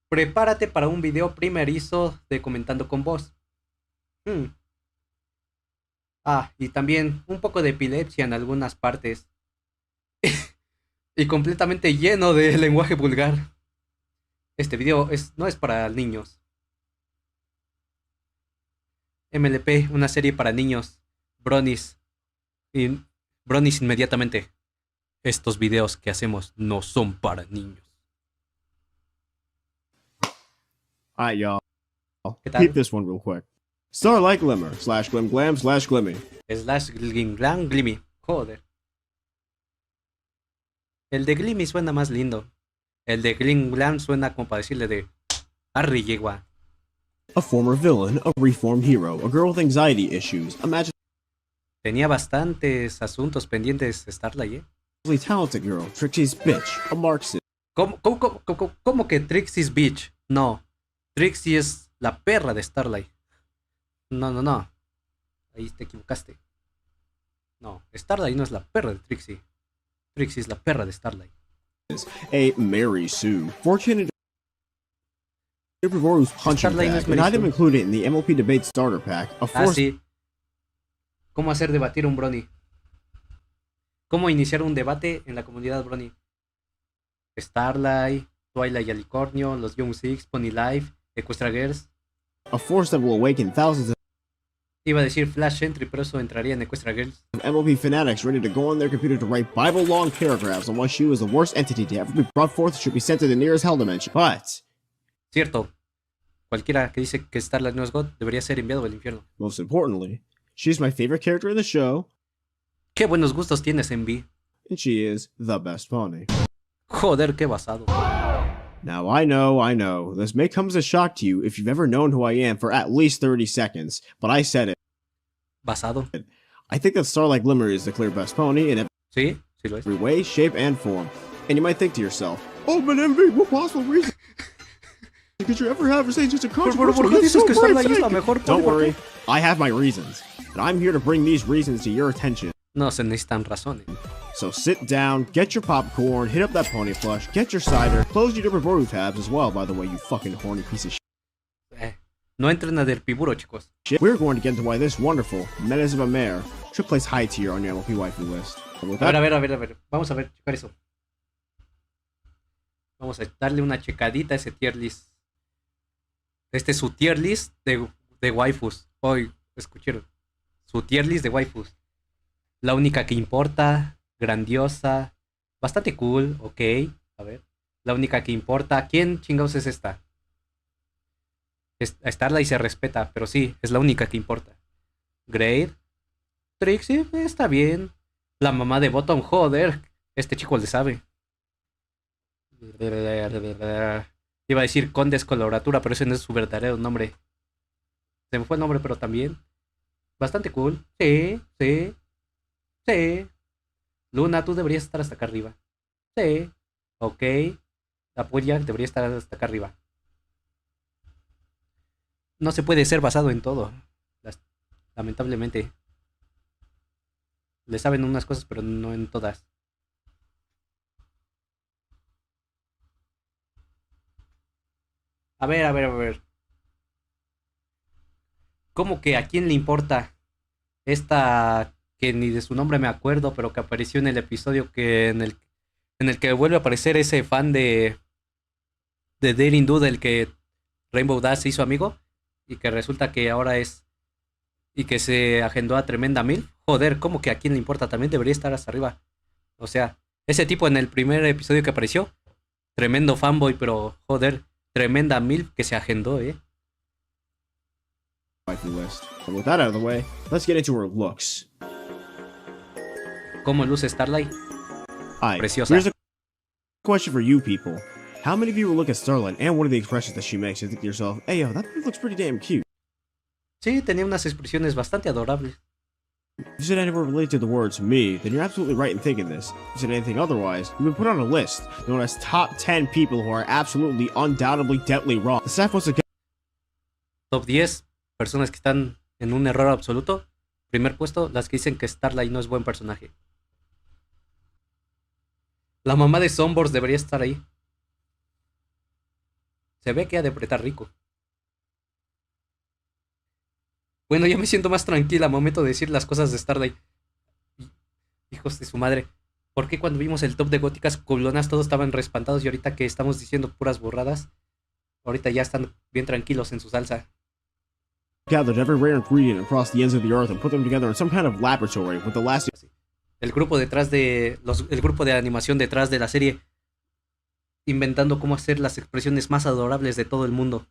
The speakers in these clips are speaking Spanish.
Prepárate para un video primerizo de comentando con voz. Hmm. Y también un poco de epilepsia en algunas partes. Y completamente lleno de lenguaje vulgar. Este video no es para niños. MLP, una serie para niños. Bronies. Y bronies inmediatamente. Estos videos que hacemos no son para niños. Alright, y'all. ¿Qué Peep tal? this one real quick. Starlight Glimmer / Glim Glam / Glimmy. Slash Glim Glimmy. Joder. El de Glimmy suena más lindo. El de Glim Glam suena como para decirle de Arri yegua. A former villain, a reformed hero, a girl with anxiety issues, a Tenía bastantes asuntos pendientes Starlight, ¿eh? magically talented girl, Trixie's bitch, a Marxist, ¿Cómo que Trixie's bitch? No. Trixie es la perra de Starlight. No. Ahí te equivocaste. No, Starlight no es la perra de Trixie. Trixie es la perra de Starlight. a Mary Sue, fortunate who's punching Starlight no bag, es an Mary item Sue. included in the MLP debate starter pack, a force Sí. ¿Cómo hacer debatir un brony? ¿Cómo iniciar un debate en la comunidad brony? Starlight, Twilight y Alicornio, los Young Six, Pony Life, Equestra Girls. a force that will awaken thousands Iba a decir Flash Entry, pero eso entraría en Equestra Girls. of MLP fanatics ready to go on their computer to write Bible-long paragraphs on why she was the worst entity to ever be brought forth and should be sent to the nearest hell dimension. But, Cierto. Cualquiera que dice que Starlight no es God debería ser enviado al infierno. most importantly, she's my favorite character in the show, Qué buenos gustos tienes, Envy. and she is the best pony. Joder, qué basado. Now, I know, this may come as a shock to you if you've ever known who I am for at least 30 seconds, but I said it. ¿Basado? I think that Starlight Glimmer is the clear best pony in Sí, sí lo es. every way, shape, and form. And you might think to yourself, oh, but MV, what possible reason could you ever have for saying such a controversial ¿Por qué That's dices so que brave Starlight es la thing?" mejor? Don't ¿Por worry, qué? I have my reasons, and I'm here to bring these reasons to your attention. No se necesitan razones. So sit down, get your popcorn, hit up that pony plush, get your cider, close your different Boru tabs as well, by the way, you fucking horny piece of No entren a Derpiburo, chicos. shit. We're going to get into why this wonderful Menace of a Mare should place high tier on your MLP waifu list. And with that, A ver. Vamos a ver, checar eso. Vamos a darle una checadita a ese tier list. Este es su tier list de waifus. Hoy, escucharon. Su tier list de waifus. La única que importa, grandiosa, bastante cool, ok. A ver. La única que importa. ¿Quién chingados es esta? A Starlight se respeta, pero sí, es la única que importa. Great. Trixie, está bien. La mamá de Bottom, joder. Este chico le sabe. Iba a decir con descoloratura, pero ese no es su verdadero nombre. Se me fue el nombre, pero también. Bastante cool. Sí. Luna, tú deberías estar hasta acá arriba. Sí. Ok. Apoya, debería estar hasta acá arriba. No se puede ser basado en todo. Lamentablemente. Le saben unas cosas, pero no en todas. A ver. ¿Cómo que a quién le importa esta que ni de su nombre me acuerdo, pero que apareció en el episodio en el que vuelve a aparecer ese fan de Daring Dude, el que Rainbow Dash se hizo amigo y que resulta que ahora es y que se agendó a Tremenda Mil? Joder, ¿cómo que a quién le importa? También debería estar hasta arriba. O sea, ese tipo en el primer episodio que apareció, tremendo fanboy, pero joder, Tremenda Mil que se agendó, waifu list. And with that out of the way, let's get into her looks. ¿Cómo luce Starlight? Alright, Preciosa. here's a question for you people. How many of you will look at Starlight and one of the expressions that she makes and think to yourself, hey yo, that looks pretty damn cute? Sí, tenía unas expresiones bastante adorables. If you said anywhere related to the words me, then you're absolutely right in thinking this. If you said anything otherwise, you've been put on a list known as top 10 people who are absolutely, undoubtedly, deadly wrong. The staff wants to get Top 10 personas que están en un error absoluto. Primer puesto, las que dicen que Starlight no es buen personaje. La mamá de Sunburst debería estar ahí. Se ve que ha de apretar rico. Bueno, ya me siento más tranquila al momento de decir las cosas de Starlight. Hijos de su madre. ¿Por qué cuando vimos el top de góticas culonas todos estaban respantados y ahorita que estamos diciendo puras burradas, ahorita ya están bien tranquilos en su salsa? Gathered every rare ingredient across the ends of the earth and put them together in some kind of laboratory with the last El grupo detrás de el grupo de animación detrás de la serie inventando cómo hacer las expresiones más adorables de todo el mundo.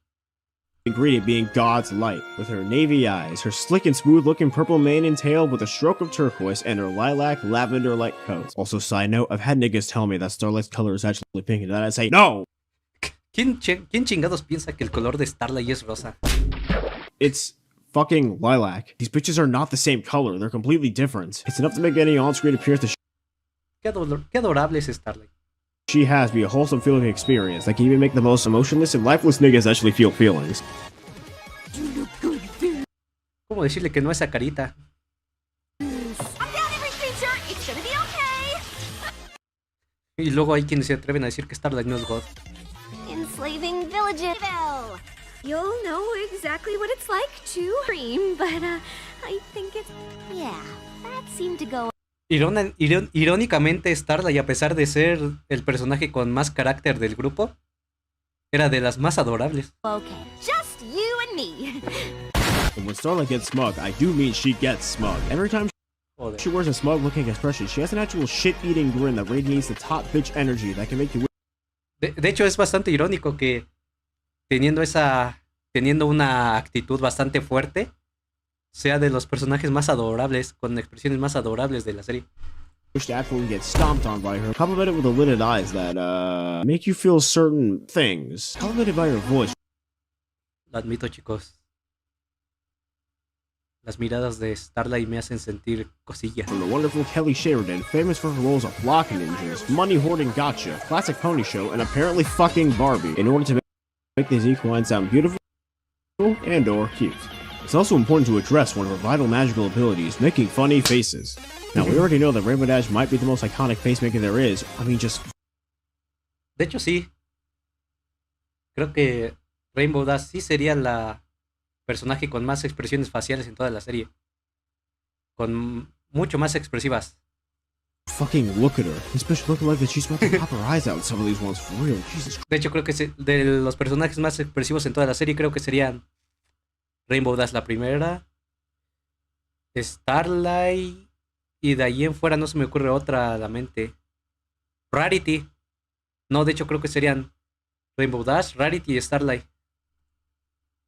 ingredient being God's light, with her navy eyes, her slick and smooth-looking purple mane and tail with a stroke of turquoise, and her lilac lavender-like coat. Also, side note, I've had niggas tell me that Starlight's color is actually pink, and then I say, no! ¿Quién chingados piensa que el color de Starlight es rosa? It's fucking lilac. These bitches are not the same color, they're completely different. It's enough to make any on-screen appearance Qué adorable es Starlight. she has be a wholesome feeling experience that can even make the most emotionless and lifeless niggas actually feel feelings. ¿Cómo decirle que no a esa carita? Y luego hay quienes se atreven a decir que Starlight no es God. Enslaving villages. You'll know exactly what it's like to dream, but I think it's... Yeah, that seemed to go... Irónicamente, Starlight, a pesar de ser el personaje con más carácter del grupo, era de las más adorables. Okay, just you and me. And when Starlight gets smug, I do mean she gets smug. Every time she wears a smug-looking expression, she has an actual shit-eating grin that radiates the top bitch energy that can make you... De hecho, es bastante irónico que teniendo una actitud bastante fuerte, sea de los personajes más adorables, con expresiones más adorables de la serie. Wish to actually get stomped on by her. Complimented with the lidded eyes that, make you feel certain things. Complimented by her voice. Lo admito, chicos. Las miradas de Starlight me hacen sentir cosillas. From the wonderful Kelly Sheridan, famous for her roles of Block Ninjas, Money Hoarding Gotcha, Classic Pony Show, and apparently fucking Barbie, in order to make these equines sound beautiful and or cute. It's also important to address one of her vital magical abilities, making funny faces. Now, we already know that Rainbow Dash might be the most iconic face maker there is. I mean, just... De hecho, sí. Creo que Rainbow Dash sí sería la personaje con más expresiones faciales en toda la serie. Con mucho más expresivas. Fucking look at her. This bitch looking like that she's about to pop her eyes out some of these ones for real. Jesus Christ. De hecho, creo que de los personajes más expresivos en toda la serie, creo que serían Rainbow Dash la primera, Starlight, y de ahí en fuera no se me ocurre otra a la mente. Rarity. No, de hecho creo que serían Rainbow Dash, Rarity y Starlight.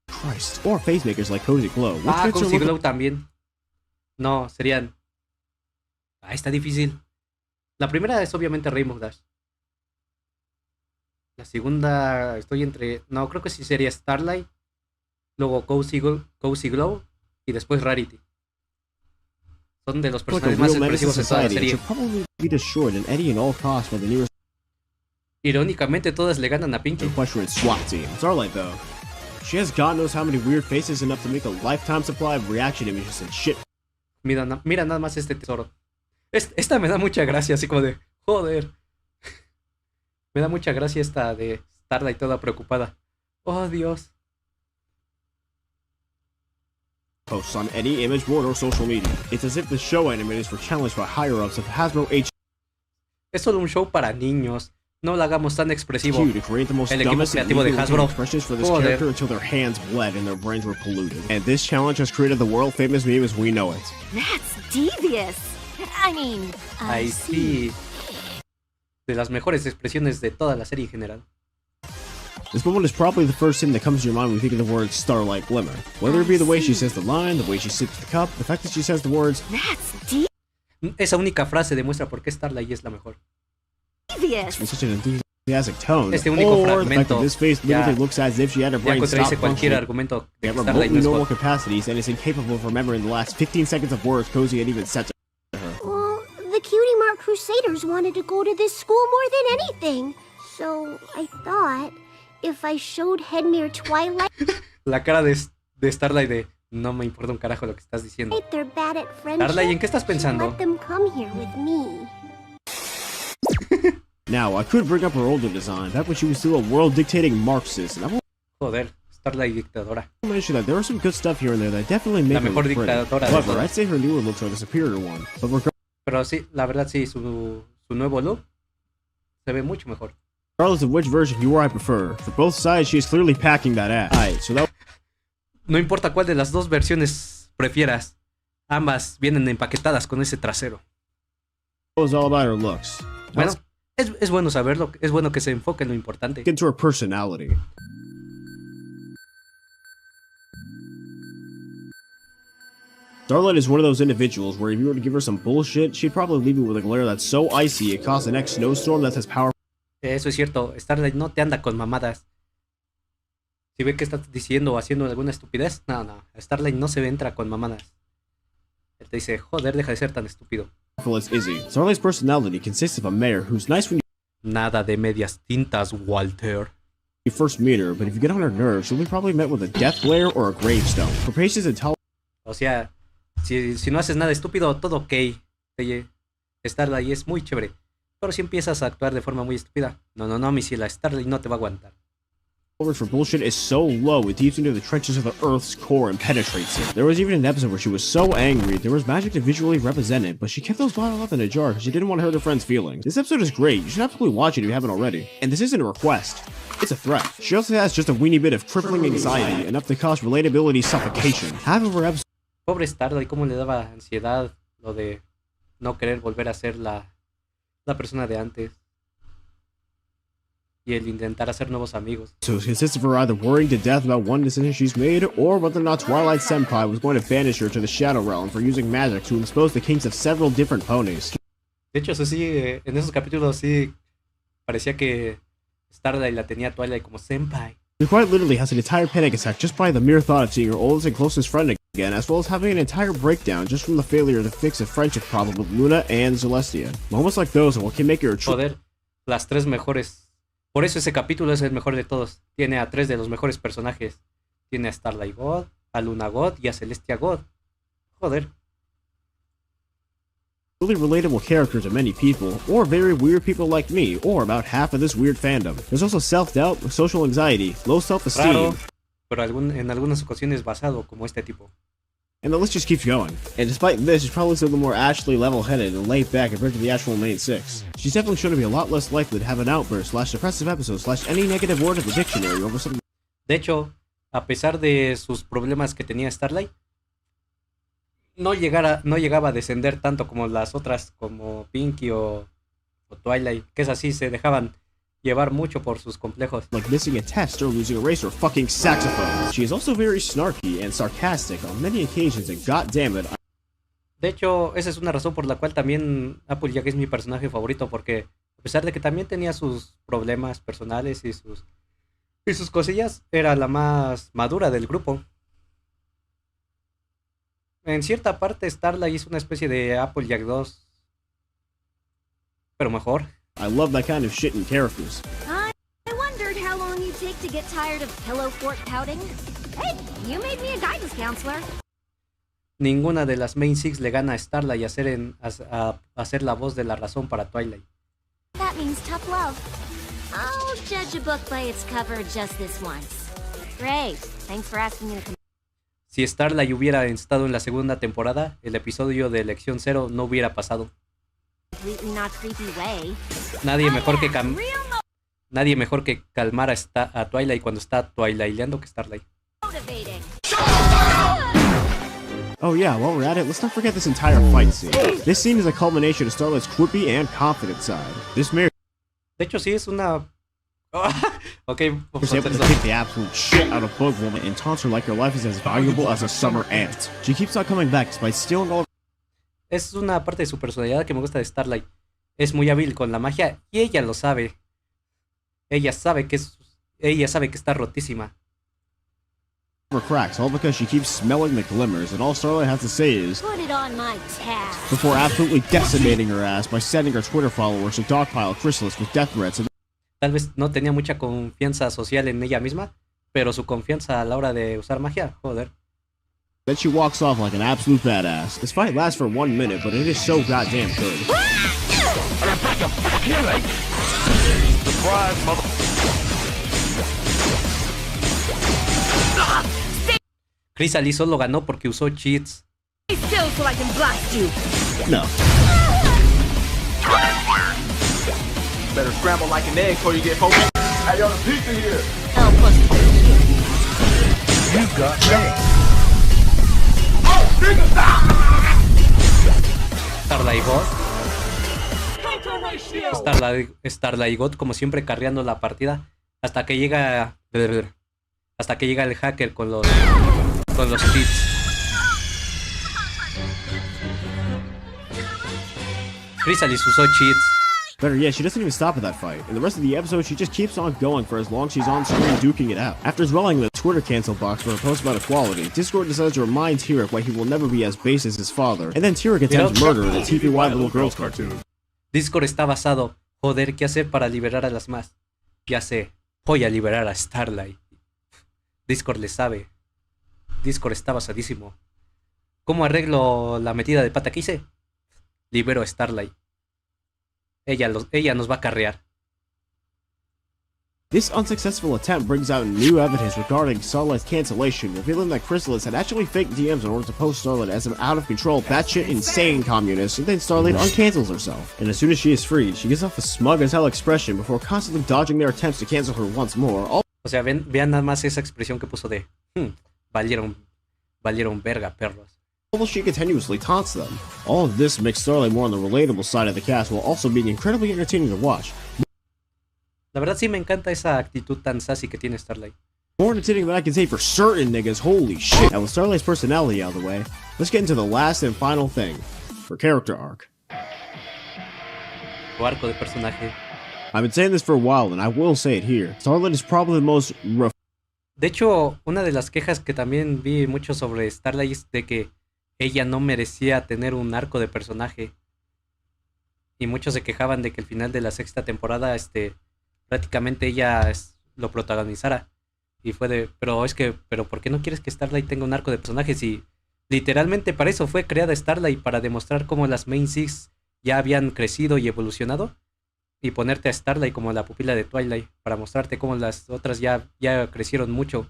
Christ. Or face makers like Cozy Glow. Cozy Glow también. No, serían... está difícil. La primera es obviamente Rainbow Dash. La segunda estoy entre... No, creo que sí sería Starlight. Luego Cozy Glow y después Rarity. Son de los personajes más expresivos de toda la serie. Irónicamente todas le ganan a Pinky. Starlight though. She has God knows how many weird faces enough to make a lifetime supply of reaction images and shit. Mira nada más este tesoro. Esta me da mucha gracia, así como de... Joder. Me da mucha gracia esta de Starlight toda preocupada. Oh, Dios. Posts on any image board or social media. It's as if the show animators were challenged by higher-ups of Hasbro H. Es solo un show para niños. No lo hagamos tan expresivo. To create the most El equipo creativo de Hasbro. Expressions for this character until their hands bled and their brains were polluted. And this challenge has created the world-famous meme as we know it. That's devious. I mean, I see. De las mejores expresiones de toda la serie en general. This moment is probably the first thing that comes to your mind when you think of the words Starlight Glimmer. Whether it be the way she says the line, the way she sips the cup, the fact that she says the words That's devious. Esa única frase demuestra por qué Starlight es la mejor. with such an enthusiastic tone. Este único or the fact fragmento that this face literally looks as if she had her brain contradice stop cualquier functioning argumento de at que Starlight no remotely es normal God. capacities and is incapable of remembering the last 15 seconds of words Cozy had even said to her. Well, the Cutie Mark Crusaders wanted to go to this school more than anything. So I thought, if I showed Headmere Twilight, La cara de Starlight de... No me importa un carajo lo que estás diciendo. they're bad at friendship. Starlight, ¿en qué estás pensando? Let them come here with me. Now, I could bring up her older design, back when she was still a world-dictating Marxist, and I will Joder, Starlight dictadora. mention that there was some good stuff here and there that definitely La make her mejor look pretty. dictadora de However, todas. I'd say her newer looks are the superior one. But Pero sí, la verdad sí, su nuevo look se ve mucho mejor. regardless of which version you or I prefer, for both sides she is clearly packing that ass. Alright, so that No importa cuál de las dos versiones prefieras, ambas vienen empaquetadas con ese trasero. was all about her looks. Bueno, es bueno saberlo, es bueno que se enfoque en lo importante. Into her personality. Starlight is one of those individuals where if you were to give her some bullshit, she'd probably leave you with a glare that's so icy it caused the next snowstorm that's as powerful. Eso es cierto, Starlight no te anda con mamadas. Si ve que estás diciendo o haciendo alguna estupidez, no, Starlight no se entra con mamadas. Él te dice, joder, deja de ser tan estúpido. As Izzy. Starlight's personality consists of a mayor who's nice when Nada de medias tintas, Walter. you first meet her, but if you get on her nerves, she'll be probably met with a death glare or a gravestone. For patience and tolerance, O sea, si no haces nada estúpido, todo ok. Starlight es muy chévere. Pero si empiezas a actuar de forma muy estúpida, no, mi ciela, Starlight no te va a aguantar. for bullshit is so low it deeps into the trenches of the Earth's core and penetrates it. There was even an episode where she was so angry there was magic to visually represent it, but she kept those bottled up in a jar because she didn't want to hurt her friends' feelings. This episode is great. You should absolutely watch it if you haven't already. And this isn't a request. It's a threat. She also has just a weeny bit of crippling anxiety, enough to cause relatability suffocation. Half of her episodes Pobre Starlight, cómo le daba ansiedad lo de no querer volver a ser la persona de antes. Y el intentar hacer nuevos amigos. consists of her either worrying to death about one decision she's made, or whether or not Twilight Senpai was going to banish her to the Shadow Realm for using magic to expose the kinks of several different ponies. De hecho, eso sí, en esos capítulos sí parecía que Starlight la tenía Twilight como senpai. She quite literally has an entire panic attack just by the mere thought of seeing her oldest and closest friend again, as well as having an entire breakdown just from the failure to fix a friendship problem with Luna and Celestia. Moments like those are what can make her a true Joder, las tres mejores. Por eso ese capítulo es el mejor de todos. Tiene a tres de los mejores personajes. Tiene a Starlight God, a Luna God y a Celestia God. Joder. really relatable character to many people, or very weird people like me, or about half of this weird fandom. There's also self-doubt, social anxiety, low self-esteem, Raro, pero en algunas ocasiones basado como este tipo. and the list just keeps going. And despite this, she's probably still the more actually level-headed and laid back compared to the actual main six. She's definitely shown to be a lot less likely to have an outburst / depressive episode / any negative word in the dictionary over something. De hecho, a pesar de sus problemas que tenía Starlight, no llegaba a descender tanto como las otras, como Pinky o Twilight, que es así, se dejaban llevar mucho por sus complejos. Like missing a test or losing a race or fucking saxophone. She is also very snarky and sarcastic on many occasions, and goddammit, De hecho, esa es una razón por la cual también Applejack es mi personaje favorito, porque a pesar de que también tenía sus problemas personales y sus cosillas, era la más madura del grupo. En cierta parte, Starlight es una especie de Applejack 2, pero mejor. I love that kind of shit in characters. I wondered how long you'd take to get tired of pillow fort pouting. Hey, you made me a guidance counselor. Ninguna de las Main Six le gana a Starlight a ser la voz de la razón para Twilight. That means tough love. I'll judge a book by its cover just this once. Great. Thanks for asking me to come. Si Starlight hubiera estado en la segunda temporada, el episodio de Elección Cero no hubiera pasado. Completely not creepy way. Nadie mejor que calmar a Twilight cuando está Twilightleando que Starlight. Motivating. Oh yeah, while we're at it, let's not forget this entire fight scene. This scene is a culmination of Starlight's quippy and confident side. This mirror De hecho, sí es una... Ok, is able to kick the absolute shit out of Bug Woman and taunts her like her life is as valuable as a summer ant. She keeps on coming back despite stealing all of es una parte de su personalidad que me gusta de Starlight. Es muy hábil con la magia y ella lo sabe. Ella sabe que está rotísima. her cracks, all because she keeps smelling the glimmers, and all Starlight has to say is, Put it on my tab. before absolutely decimating her ass by sending her Twitter followers to dogpile Chrysalis with death threats. And Tal vez no tenía mucha confianza social en ella misma, pero su confianza a la hora de usar magia, joder. then she walks off like an absolute badass. This fight lasts for 1 minute, but it is so goddamn good. Surprise, mother. Chrysalis solo ganó porque usó cheats. Stay still so I can blast you. No. Target acquired. Better scramble like an egg before you get home. Hey, yo, the pizza here. Help us. You got me. Starlight God. Starlight God, como siempre, carreando la partida. Hasta que llega el hacker con los cheats. Chrysalis usó cheats. Better yet, she doesn't even stop at that fight. In the rest of the episode, she just keeps on going for as long as she's on screen duking it out. After dwelling the Twitter cancel box for a post about equality, Discord decides to remind Tyrek why he will never be as base as his father, and then Tyrek attempts murder in a TPY Little Girls cartoon. Discord está basado. Joder, ¿qué hacer para liberar a las más? Ya sé, voy a liberar a Starlight. Discord le sabe. Discord está basadísimo. ¿Cómo arreglo la metida de pata que hice? Libero a Starlight. Ella nos va a carrear. This unsuccessful attempt brings out new evidence regarding Starlight's cancellation, revealing that Chrysalis had actually faked DMs in order to post Starlight as an out-of-control, batshit insane communist, and then Starlight uncancels herself. And as soon as she is freed, she gives off a smug-as-hell expression before constantly dodging their attempts to cancel her once more. O sea, vean nada más esa expresión que puso de valieron verga, perros. Although she continuously taunts them. All of this makes Starlight more on the relatable side of the cast while also being incredibly entertaining to watch. La verdad sí me encanta esa actitud tan sassy que tiene Starlight. More entertaining than I can say for certain niggas, holy shit. Now with Starlight's personality out of the way, let's get into the last and final thing. Her character arc. Su arco de personaje. I've been saying this for a while and I will say it here. Starlight is probably the most De hecho, una de las quejas que también vi mucho sobre Starlight es de que ella no merecía tener un arco de personaje. Y muchos se quejaban de que el final de la sexta temporada, prácticamente ella lo protagonizara. Y fue de, pero ¿por qué no quieres que Starlight tenga un arco de personaje? Si literalmente para eso fue creada Starlight, para demostrar cómo las Main Six ya habían crecido y evolucionado. Y ponerte a Starlight como la pupila de Twilight, para mostrarte cómo las otras ya crecieron mucho.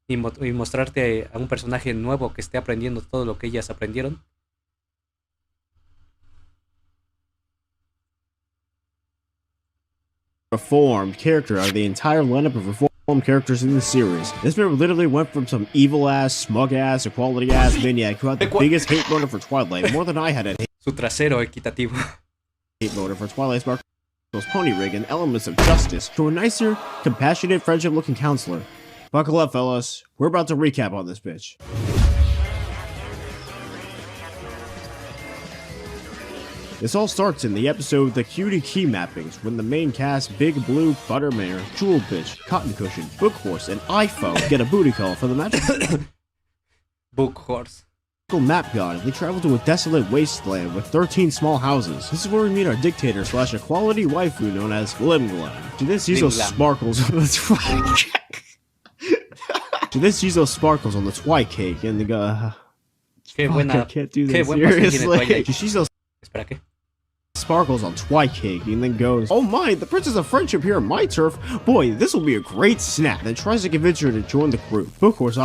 Y mostrarte a un personaje nuevo que esté aprendiendo todo lo que ellas aprendieron. reformed character out of the entire lineup of reformed characters in the series. This man literally went from some evil-ass, smug-ass, equality-ass maniac who had the biggest hate motive for Twilight, more than I had a Su trasero equitativo. hate motive for Twilight Sparkle's pony rig and elements of justice, to a nicer, compassionate, friendship-looking counselor. Buckle up, fellas. We're about to recap on this bitch. This all starts in the episode The Cutie Key Mappings, when the main cast Big Blue, Buttermare, Jewel Bitch, Cotton Cushion, Book Horse, and iPhone get a booty call for the magical Book Horse. map god. They travel to a desolate wasteland with 13 small houses. This is where we meet our dictator slash equality waifu known as Glim Glam. To this, Zizo sparkles on the Twi To this, Zizo sparkles on the Twi cake and the Qué buena. I can't do Qué this buen pastel tiene seriously. Twilight. Shizo Espera, ¿qué? sparkles on Twi cake and then goes, "Oh my, the Princess of Friendship here on my turf. Boy, this will be a great snack." Then tries to convince her to join the group. Book Horse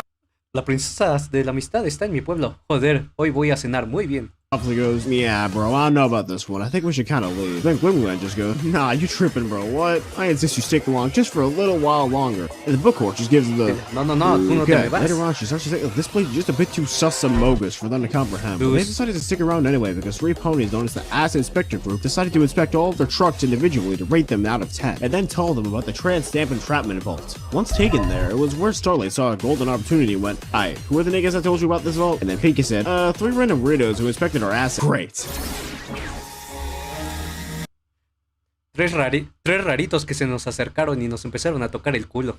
La princesa de la amistad está en mi pueblo. Joder, hoy voy a cenar muy bien. obviously goes, "Yeah, bro, I don't know about this one. I think we should kind of leave." Then Glimglan just goes, "Nah, you tripping, bro. What? I insist you stick along just for a little while longer." And the Book Horse just gives the No, tú no te okay. me vas. Later on, she starts to say, "Look, this place is just a bit too sus and mogus for them to comprehend." But they decided to stick around anyway because three ponies known as the Ass Inspector Group decided to inspect all of their trucks individually to rate them out of 10, and then told them about the trans stamp entrapment vault. Once taken there, it was where Starlight saw a golden opportunity and went, "Aye, who are the niggas I told you about this vault?" And then Pinky said, three random weirdos who inspected our assets." Great. Tres raritos que se nos acercaron y nos empezaron a tocar el culo.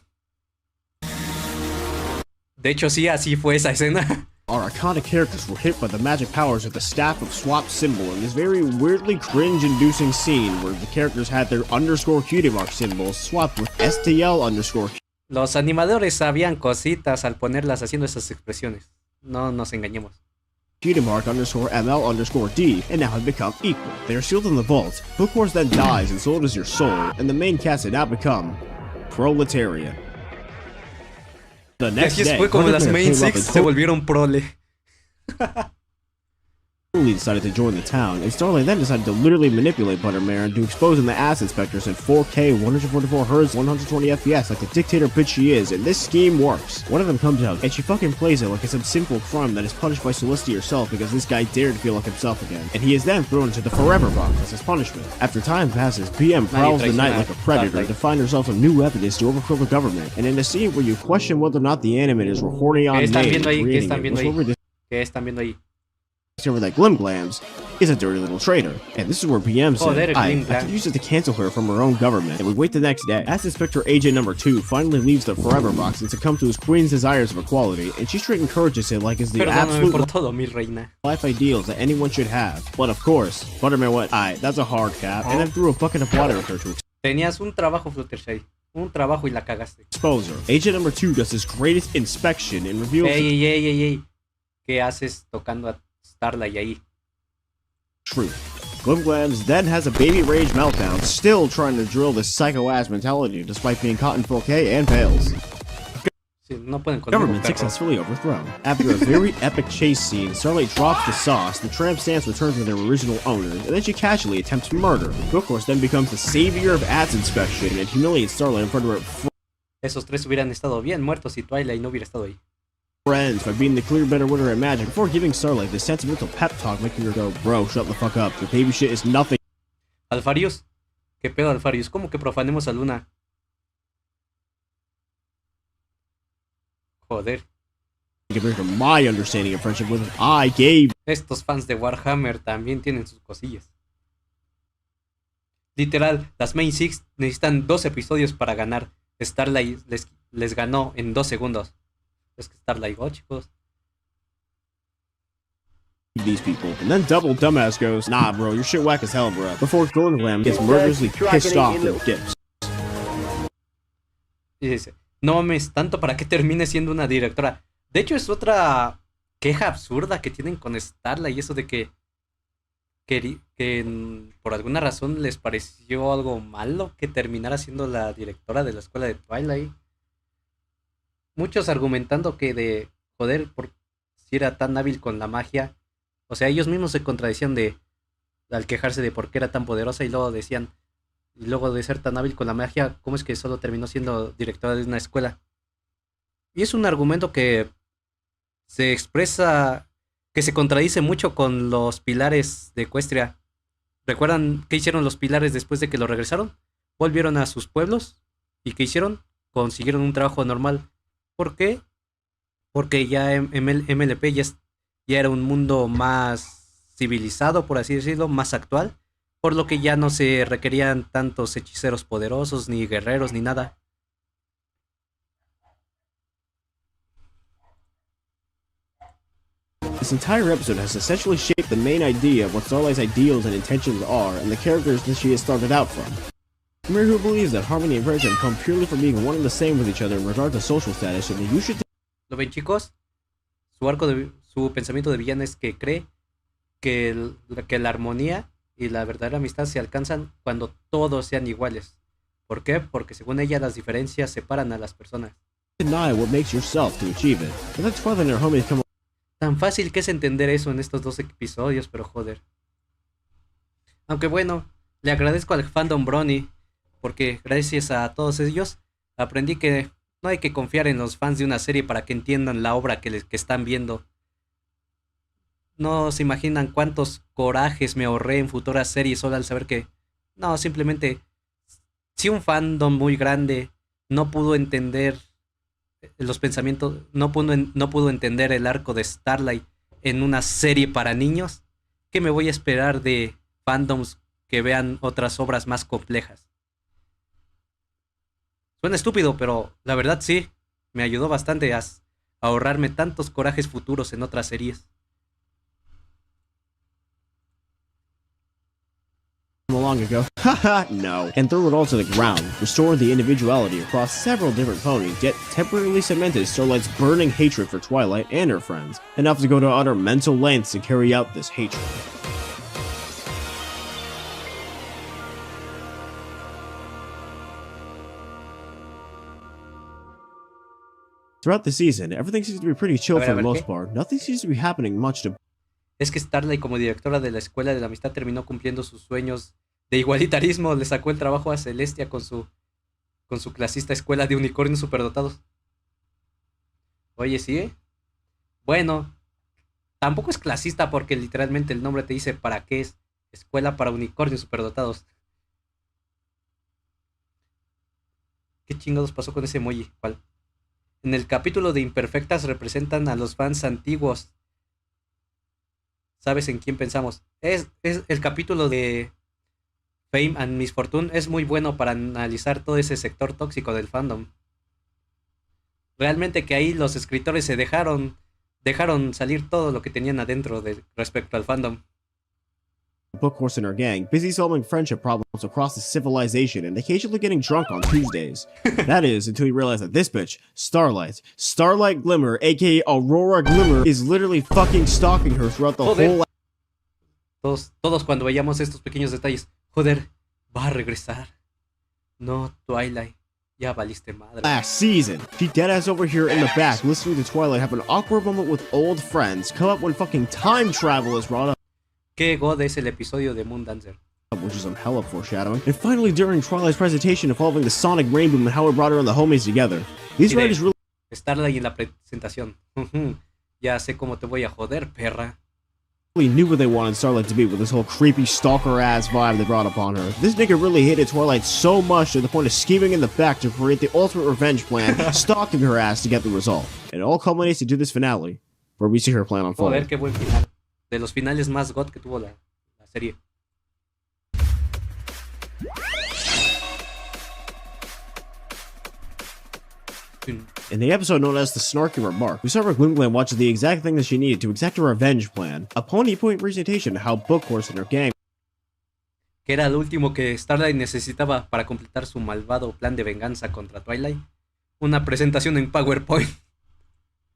De hecho, sí, así fue esa escena. Our iconic characters were hit by the magic powers of the Staff of Swap symbol in this very weirdly cringe-inducing scene where the characters had their underscore cutie mark symbols swapped with STL underscore. Los animadores sabían cositas al ponerlas haciendo esas expresiones. No nos engañemos. _ML_D, and now have become equal. They are sealed in the vault. Bookworms then dies and sold as your soul, and the main cast had now become Proletariat. The next Así day, fue como las main came up six and se volvieron prole. totally decided to join the town, and Starlight then decided to literally manipulate Buttermare into exposing the ass inspectors at 4K, 144 Hz, 120 FPS like the dictator bitch she is, and this scheme works. One of them comes out, and she fucking plays it like it's some simple crime that is punished by Celestia herself because this guy dared to feel like himself again, and he is then thrown into the Forever Box as his punishment. After time passes, PM prowls the night like a predator to find herself some new evidence to overthrow the government, and in a scene where you question whether or not the animators were horny on May and creating it, ¿Qué están viendo ahí? discover that Glimglams is a dirty little traitor, and this is where PM said, I could use it to cancel her from her own government, and we wait the next day. As Inspector Agent number 2 finally leaves the Forever Box and succumbs to his queen's desires of equality, and she straight encourages it like it's the absolute por todo, mi reina. life ideals that anyone should have. But of course, Buttermare went, that's a hard cap, and then threw a bucket of water at her to Tenías un trabajo, Fluttershy. Un trabajo y la cagaste. expose her. Agent number 2 does his greatest inspection and reveals Ey. ¿Qué haces tocando a Starlight ahí? truth. Glimglams then has a baby rage meltdown, still trying to drill this psycho-ass mentality despite being caught in 4K and fails. Sí, no pueden conmigo, Government perro. successfully overthrown. After a very epic chase scene, Starlight drops the sauce, the tramp stamps return to their original owners, and then she casually attempts murder. Bookworms then becomes the savior of ads inspection and humiliates Starlight in front of her Esos tres hubieran estado bien muertos si Twilight no hubiera estado ahí. friends by being the clear better winner at Magic before giving Starlight this sentimental pep talk making her go, bro, shut the fuck up, your baby shit is nothing. Alfarius, ¿qué pedo, Alfarius? ¿Cómo que profanemos a Luna? Joder, Compared to my understanding of friendship with I gave. estos fans de Warhammer también tienen sus cosillas. Literal, las Main Six necesitan 2 episodios para ganar. Starlight les ganó en 2 segundos. Es que Starlight, chicos. These people, and then double dumbass goes, nah bro, your shit whack as hell bro, before Glimglam gets murderously pissed off and dips. Y dice, no mames, tanto para que termine siendo una directora. De hecho, es otra queja absurda que tienen con Starlight y eso de que por alguna razón les pareció algo malo que terminara siendo la directora de la escuela de Twilight. Muchos argumentando que de joder, por si era tan hábil con la magia. O sea, ellos mismos se contradecían al quejarse de por qué era tan poderosa y luego decían, y luego de ser tan hábil con la magia, ¿cómo es que solo terminó siendo directora de una escuela? Y es un argumento que se expresa, que se contradice mucho con los pilares de Equestria. ¿Recuerdan qué hicieron los pilares después de que lo regresaron? Volvieron a sus pueblos y ¿qué hicieron? Consiguieron un trabajo normal. ¿Por qué? Porque ya MLP ya era un mundo más civilizado, por así decirlo, más actual, por lo que ya no se requerían tantos hechiceros poderosos, ni guerreros, ni nada. This entire episode has essentially shaped the main idea of what Starlight's ideals and intentions are, and the characters that she has started out from. Mir, who believes that harmony and friendship come purely from being one and the same with each other in regard to social status, and that you should. ¿Lo ven, chicos? Su pensamiento de villana es que cree que la armonía y la verdadera amistad se alcanzan cuando todos sean iguales. ¿Por qué? Porque según ella las diferencias separan a las personas. Deny what makes yourself to achieve it. And that's Twilight and her homies come. Tan fácil que es entender eso en estos 2 episodios, pero joder. Aunque bueno, le agradezco al fandom Brony, porque gracias a todos ellos aprendí que no hay que confiar en los fans de una serie para que entiendan la obra que están viendo. No se imaginan cuántos corajes me ahorré en futuras series solo al saber que, no, simplemente, si un fandom muy grande no pudo entender los pensamientos, no pudo entender el arco de Starlight en una serie para niños, ¿qué me voy a esperar de fandoms que vean otras obras más complejas? Suena estúpido, pero la verdad sí, me ayudó bastante a ahorrarme tantos corajes futuros en otras series. long ago. Haha, no. And threw it all to the ground, restoring the individuality across several different ponies, yet temporarily cemented Starlight's burning hatred for Twilight and her friends, enough to go to utter mental lengths to carry out this hatred. Throughout the season, everything seems to be pretty chill for the most part. Nothing seems to be happening much to... Es que Starlight, como directora de la Escuela de la Amistad, terminó cumpliendo sus sueños de igualitarismo. Le sacó el trabajo a Celestia con su clasista escuela de unicornios superdotados. Oye, ¿sí? Bueno, tampoco es clasista porque literalmente el nombre te dice para qué es. Escuela para unicornios superdotados. ¿Qué chingados pasó con ese emoji? ¿Cuál? En el capítulo de Imperfectas representan a los fans antiguos. ¿Sabes en quién pensamos? Es el capítulo de Fame and Misfortune. Es muy bueno para analizar todo ese sector tóxico del fandom. Realmente que ahí los escritores se dejaron salir todo lo que tenían adentro respecto al fandom. Book Horse and her gang, busy solving friendship problems across the civilization and occasionally getting drunk on Tuesdays. That is, until you realize that this bitch, Starlight Glimmer, aka Aurora Glimmer, is literally fucking stalking her throughout the whole... Todos cuando veíamos estos pequeños detalles, joder, va a regresar. No, Twilight, ya valiste madre. Last season, she deadass over here in the back listening to Twilight have an awkward moment with old friends come up when fucking time travel is brought up. Qué god es el episodio de Moon Dancer. Which is some hella foreshadowing. And finally, during Twilight's presentation involving the Sonic Rainbow and how it brought her and the homies together. These writers really... Starlight en la presentación. Ya sé cómo te voy a joder, perra. Really knew what they wanted Starlight to be with this whole creepy stalker-ass vibe they brought upon her. This nigga really hated Twilight so much to the point of scheming in the back to create the ultimate revenge plan, stalking her ass to get the result. It all culminates into this finale, where we see her plan unfold. Joder, qué buen final. De los finales más god que tuvo la serie. In the episode known as the Snarky Remark, we saw where Gloomglam watches the exact thing that she needed to exact a revenge plan. A pony point presentation of how Book Horse and her gang... Que era lo último que Starlight necesitaba para completar su malvado plan de venganza contra Twilight. Una presentación en PowerPoint.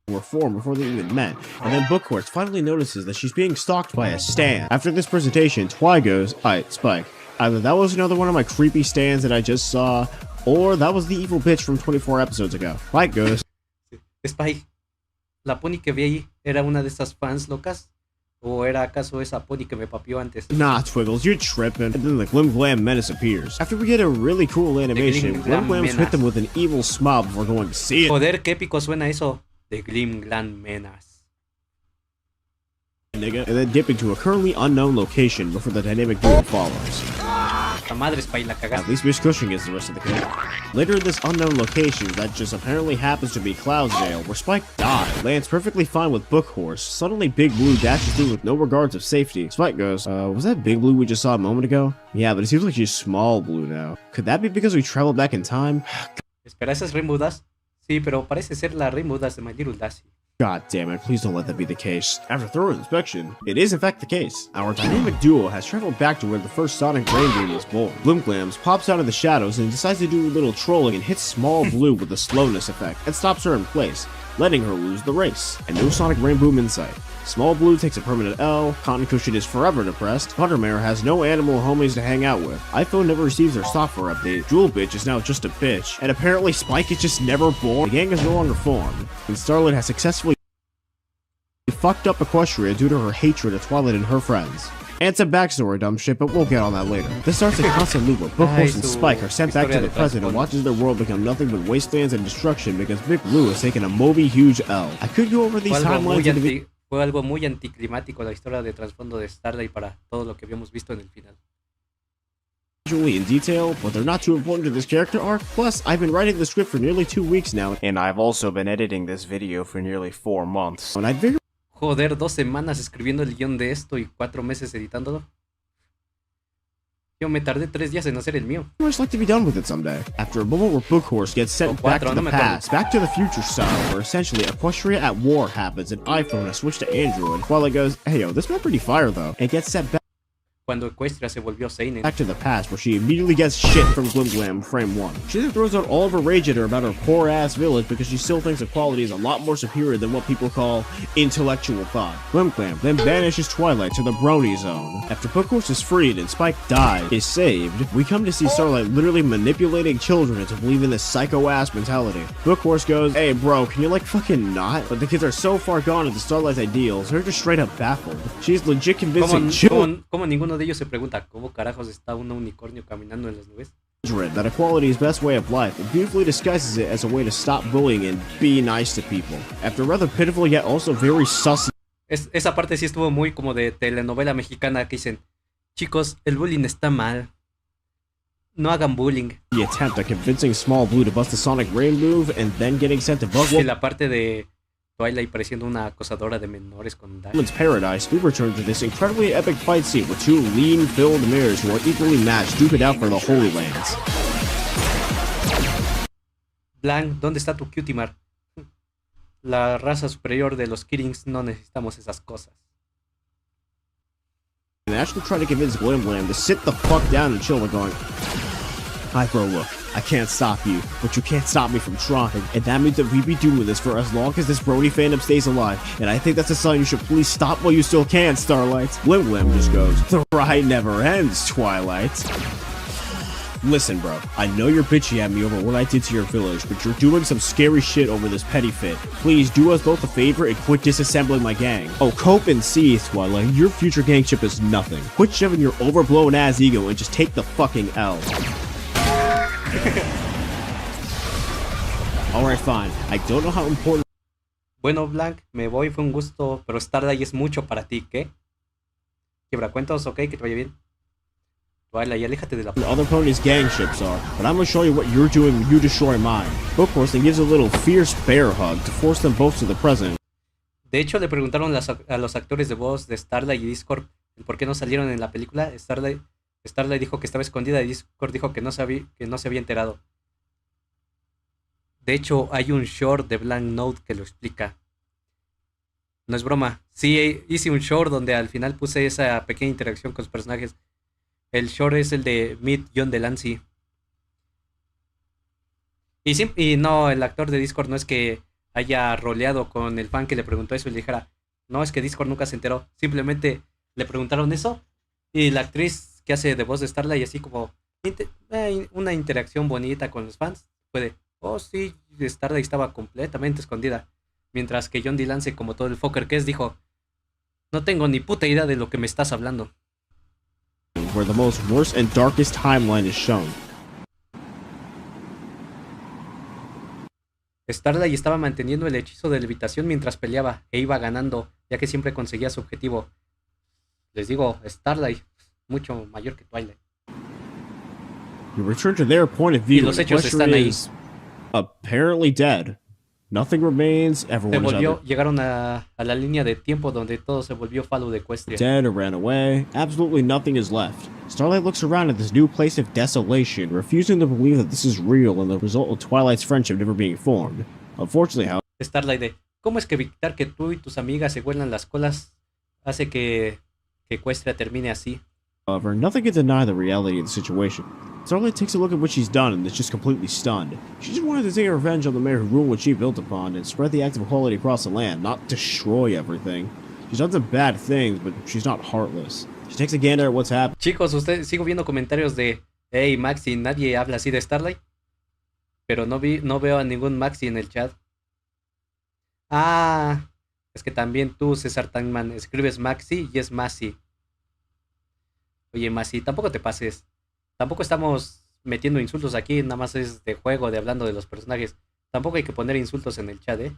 Were formed before they even met, and then Book Horse finally notices that she's being stalked by a stan. After this presentation, Twi goes, "Alright, Spike, either that was another one of my creepy stans that I just saw, or that was the evil bitch from 24 episodes ago." Spike goes, Spike, ¿la pony que vi ahí era una de esas fans locas? ¿O era acaso esa pony que me papió antes? "Nah, Twiggles, you're tripping." And then the Glim Menace appears. After we get a really cool animation, Glim's hit them with an evil smile before going to see it. Joder, qué épico suena eso. The Glim Menace. Nigga, and then dipping to a currently unknown location before the dynamic duo follows. La madre Spike, la cagaste. At least Miss Cushing gets the rest of the cake. Later in this unknown location that just apparently happens to be Cloudsdale, where Spike died, lands perfectly fine with Book Horse. Suddenly Big Blue dashes through with no regards of safety. Spike goes, was that Big Blue we just saw a moment ago? Yeah, but it seems like she's Small Blue now. Could that be because we traveled back in time? Espera, ¿esas Rainbow Dash? Sí, pero parece ser la Rainbow Dash de My Little Dash. God damn it, please don't let that be the case. After thorough inspection, it is in fact the case. Our dynamic duo has traveled back to where the first Sonic Rainbow was born. Gloomglams pops out of the shadows and decides to do a little trolling and hits Small Blue with the slowness effect and stops her in place, letting her lose the race. And no Sonic Rainbow in sight. Small Blue takes a permanent L, Cotton Cushion is forever depressed, Buttermare has no animal homies to hang out with, iPhone never receives their software update, Jewel Bitch is now just a bitch, and apparently Spike is just never born, the gang is no longer formed, and Starlight has successfully fucked up Equestria due to her hatred of Twilight and her friends. And some backstory dumb shit, but we'll get on that later. This starts a constant loop where Book Horse and Spike are sent back to the present and watches their world become nothing but wastelands and destruction because Big Blue has taken a Moby huge L. I could go over these timelines Fue algo muy anticlimático la historia de trasfondo de Starlight para todo lo que habíamos visto en el final. In detail, but they're not too important to this character arc. Plus, I've been writing the script for nearly 2 weeks now, and I've also been editing this video for nearly 4 months. And I'd very Joder, 2 semanas escribiendo el guión de esto y 4 meses editándolo. Yo me tardé 3 días en hacer el mío. much like to be done with it someday. After a moment where Book Horse gets sent back to the past, Back to the Future style, where essentially Equestria at war happens and iPhone has switched to Android, while it goes, "Hey yo, this map pretty fire though," and gets sent back. cuando Equestria se volvió seinen. Back to the past, where she immediately gets shit from Glim Glam frame 1. She then throws out all of her rage at her about her poor-ass village because she still thinks equality is a lot more superior than what people call intellectual thought. Glim Glam then banishes Twilight to the brony zone. After Bookhorse is freed and Spike is saved, we come to see Starlight literally manipulating children into believing this psycho-ass mentality. Bookhorse goes, "Hey bro, can you like fucking not?" But the kids are so far gone into Starlight's ideals, they're just straight up baffled. She's legit convincing children ¿Cómo ninguno de ellos se pregunta cómo carajos está un unicornio caminando en las nubes? that equality is best way of life and beautifully disguises it as a way to stop bullying and be nice to people. After rather pitiful yet also very sus. Esa parte sí estuvo muy como de telenovela mexicana que dicen, chicos, el bullying está mal. No hagan bullying. The attempt at convincing Small Blue to bust the Sonic Rain move and then getting sent to Bug Y la parte de Twilight pareciendo una acosadora de menores con Dash. Woman's Paradise, we return to this incredibly epic fight scene with two lean-filled mirrors who are equally matched duke it out for the Holy Lands. Blanc, ¿dónde está tu cutie mar? La raza superior de los Kirings no necesitamos esas cosas. And actually try to convince Glim Glam to sit the fuck down and chill. They're going, "Hi bro, look, I can't stop you, but you can't stop me from trying. And that means that we be doing this for as long as this brony fandom stays alive. And I think that's a sign you should please stop while you still can, Starlight." Glim Glam just goes, "The ride never ends, Twilight. Listen, bro, I know you're bitchy at me over what I did to your village, but you're doing some scary shit over this petty fit. Please do us both a favor and quit disassembling my gang. Oh, cope and see, Twilight, your future gangship is nothing. Quit shoving your overblown ass ego and just take the fucking L." Alright, fine. I don't know how important. Bueno, Blanc, me voy, fue un gusto, pero Starlight es mucho para ti, ¿qué? Quiebracuentos, ok, que te vaya bien. Twilight, aléjate de la... The other ponies' gangships are, but I'm gonna show you what you're doing when you destroy mine. Bookhorse then gives a little fierce bear hug to force them both to the present. De hecho, le preguntaron a los actores de voz de Starlight y Discord el por qué no salieron en la película. Starlight dijo que estaba escondida y Discord dijo que no se había enterado. De hecho, hay un short de Blank Note que lo explica. No es broma. Sí, hice un short donde al final puse esa pequeña interacción con los personajes. El short es el de Meet John Delancey. Y no, el actor de Discord no es que haya roleado con el fan que le preguntó eso y le dijera, no, es que Discord nunca se enteró. Simplemente le preguntaron eso y la actriz que hace de voz de Starlight así como una interacción bonita con los fans puede, oh sí, Starlight estaba completamente escondida. Mientras que John Delancey, como todo el fucker que es, dijo, no tengo ni puta idea de lo que me estás hablando. Where the most worst and darkest timeline is shown. Starlight estaba manteniendo el hechizo de levitación mientras peleaba e iba ganando, ya que siempre conseguía su objetivo. Les digo, Starlight, mucho mayor que Twilight. You return to their point of view. Y los hechos están ahí. Apparently dead. Nothing remains. Everyone Llegaron a la línea de tiempo donde todo se volvió follow de Equestria. Dead or ran away. Absolutely nothing is left. Starlight looks around at this new place of desolation, refusing to believe that this is real and the result of Twilight's friendship never being formed. Unfortunately, however, Starlight de, ¿cómo es que evitar que tú y tus amigas se huelan las colas hace que Equestria termine así? nothing can deny the reality of the situation. Starlight takes a look at what she's done and is just completely stunned. She just wanted to take revenge on the mayor who ruined what she built upon and spread the act of equality across the land, not destroy everything. She's done some bad things, but she's not heartless. She takes a gander at what's happened. Chicos, sigo viendo comentarios de, hey Maxi, nadie habla así de Starlight. Pero no veo a ningún Maxi en el chat. Ah, es que también tú, César Tangman, escribes Maxi y es Masi. Oye, Masi, tampoco te pases. Tampoco estamos metiendo insultos aquí, nada más es de juego, de hablando de los personajes. Tampoco hay que poner insultos en el chat, ¿eh?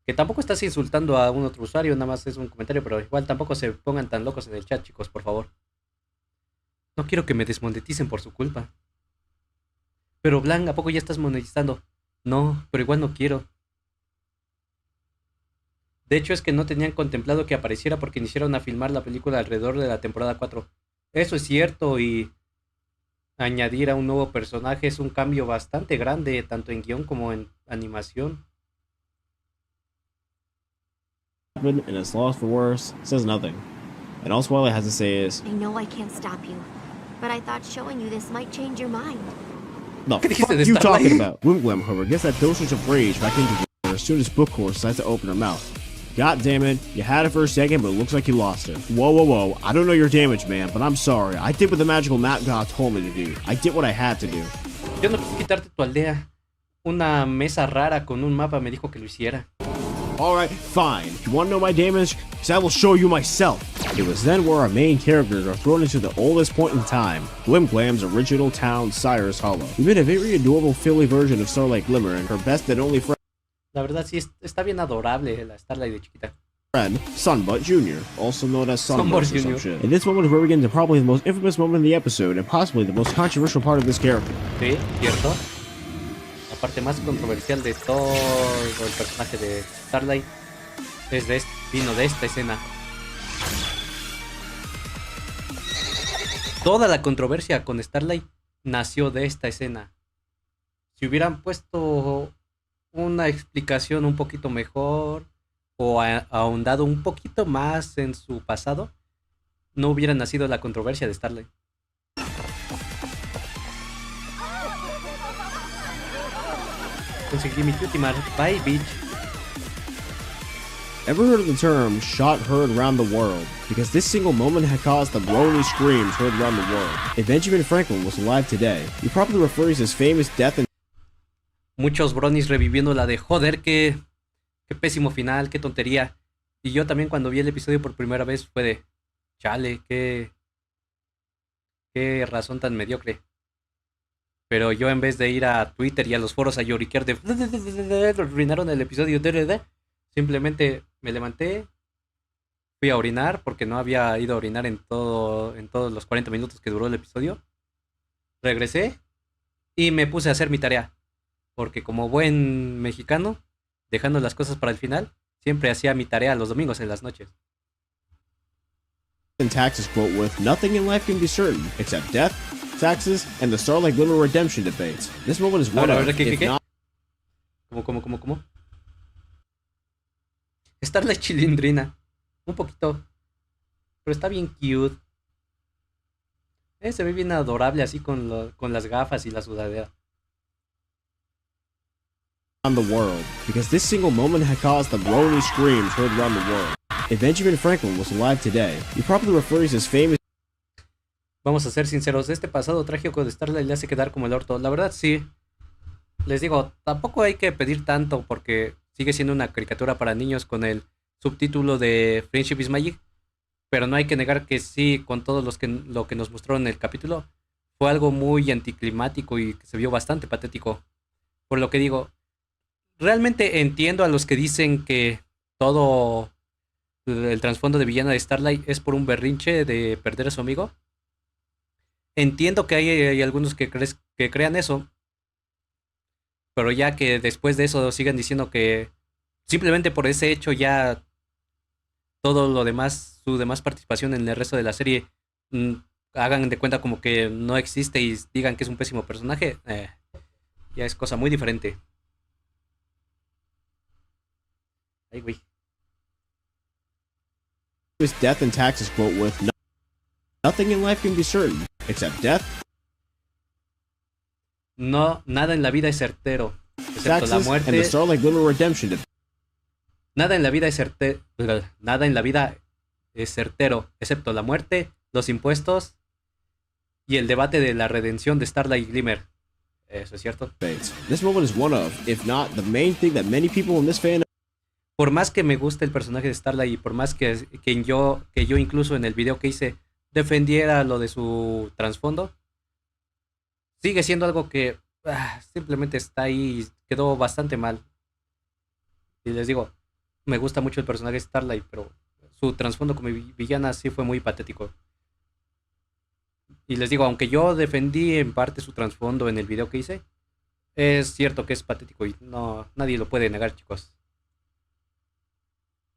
Que tampoco estás insultando a un otro usuario, nada más es un comentario, pero igual tampoco se pongan tan locos en el chat, chicos, por favor. No quiero que me desmoneticen por su culpa. Pero Blanc, ¿a poco ya estás monetizando? No, pero igual no quiero. De hecho es que no tenían contemplado que apareciera porque iniciaron a filmar la película alrededor de la temporada 4. Eso es cierto y añadir a un nuevo personaje es un cambio bastante grande, tanto en guión como en animación. And it's lost for worse, says nothing. And all Twilight has to say is, I know I can't stop you, but I thought showing you this might change your mind. the ¿Qué dijiste fuck de you Starlight? talking about? Wimglam, however, gets that dosage of rage back into her as soon as Bookcore decides to open her mouth. God damn it, you had it for a second, but it looks like you lost it. Whoa, whoa, whoa, I don't know your damage, man, but I'm sorry. I did what the magical map god told me to do. I did what I had to do. Yo no quise quitarte tu aldea. Una mesa rara con un mapa me dijo que lo hiciera. Alright, fine. You wanna know my damage? Because I will show you myself. It was then where our main characters are thrown into the oldest point in time, Glimglam's original town, Cyrus Hollow. We made a very adorable Philly version of Starlight Glimmer and her best and only La verdad sí, está bien adorable la Starlight de chiquita. friend, Sunbutt Jr., also known as Sunbutt or Sunbutt some Jr. shit. And this moment is where we get into probably the most infamous moment in the episode, and possibly the most controversial part of this character. Sí, cierto. La parte más controversial de todo el personaje de Starlight vino de esta escena. Toda la controversia con Starlight nació de esta escena. Si hubieran puesto una explicación un poquito mejor o ahondado un poquito más en su pasado, no hubiera nacido la controversia de Starlight. Conseguí mi cutie mark. Bye, bitch. Ever heard of the term shot heard around the world? Because this single moment had caused the brony screams heard around the world. If Benjamin Franklin was alive today, he probably refers his famous death and Muchos bronies reviviendo la de joder, qué pésimo final, qué tontería. Y yo también cuando vi el episodio por primera vez fue de chale, qué razón tan mediocre. Pero yo en vez de ir a Twitter y a los foros a lloriquear de arruinaron el episodio, simplemente me levanté, fui a orinar porque no había ido a orinar en todos los 40 minutos que duró el episodio. Regresé y me puse a hacer mi tarea. Porque como buen mexicano, dejando las cosas para el final, siempre hacía mi tarea los domingos en las noches. taxes quote with, "Nothing in life can be certain, except death, taxes, and the Starlight Glimmer redemption debates. This moment is one of, if not..." ¿Cómo? Starlight chilindrina. Un poquito. Pero está bien cute. Se ve bien adorable así con las gafas y la sudadera. On the world, because this single moment had caused the brony screams heard around the world. If Benjamin Franklin was alive today, he probably refers his famous... Vamos a ser sinceros, este pasado trágico de Starlight le hace quedar como el orto. La verdad sí. Les digo, tampoco hay que pedir tanto porque sigue siendo una caricatura para niños con el subtítulo de Friendship is Magic. Pero no hay que negar que sí, con todo lo que nos mostraron en el capítulo, fue algo muy anticlimático y que se vio bastante patético. Por lo que digo, realmente entiendo a los que dicen que todo el trasfondo de villana de Starlight es por un berrinche de perder a su amigo. Entiendo que hay algunos que crean eso. Pero ya que después de eso sigan diciendo que simplemente por ese hecho ya todo lo demás, su demás participación en el resto de la serie, hagan de cuenta como que no existe y digan que es un pésimo personaje, ya es cosa muy diferente. Ay, güey. death and taxes quote with, "Nothing in life can be certain, except death, No, nada en la vida es certero, excepto la taxes, and the muerte. Starlight Glimmer redemption debates. Nada en la vida es certero, excepto la muerte, los impuestos y el debate de la redención de Starlight Glimmer. Eso es cierto. This moment is one of, if not the main thing that many people in this fan..." Por más que me guste el personaje de Starlight y por más que yo incluso en el video que hice defendiera lo de su trasfondo, sigue siendo algo que simplemente está ahí y quedó bastante mal. Y les digo, me gusta mucho el personaje de Starlight, pero su trasfondo como villana sí fue muy patético. Y les digo, aunque yo defendí en parte su trasfondo en el video que hice, es cierto que es patético y nadie lo puede negar, chicos.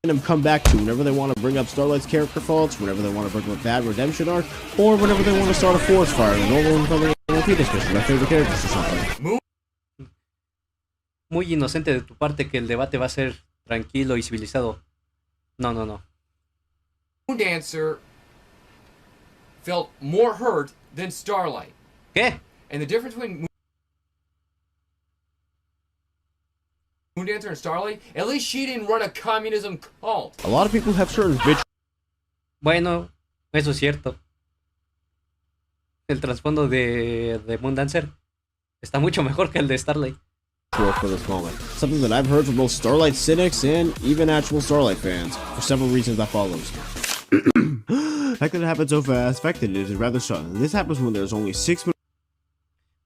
Them come back to whenever they want to bring up Starlight's character faults, whenever they want to bring up a bad redemption arc, or whenever they want to start a forest fire and no one coming in repeat discussion my favorite characters or something. Muy inocente de tu parte que el debate va a ser tranquilo y civilizado. No. Dancer felt more hurt than Starlight. ¿Qué? And the difference between Moondancer and Starlight, at least she didn't run a communism cult. A lot of people have certain vitriol Bueno, eso es cierto. El trasfondo de Moondancer está mucho mejor que el de Starlight. for this moment. Something that I've heard from both Starlight cynics and even actual Starlight fans, for several reasons that follows. The fact that it happened so fast, the fact that it is rather sudden. This happens when there's only 6 minutes.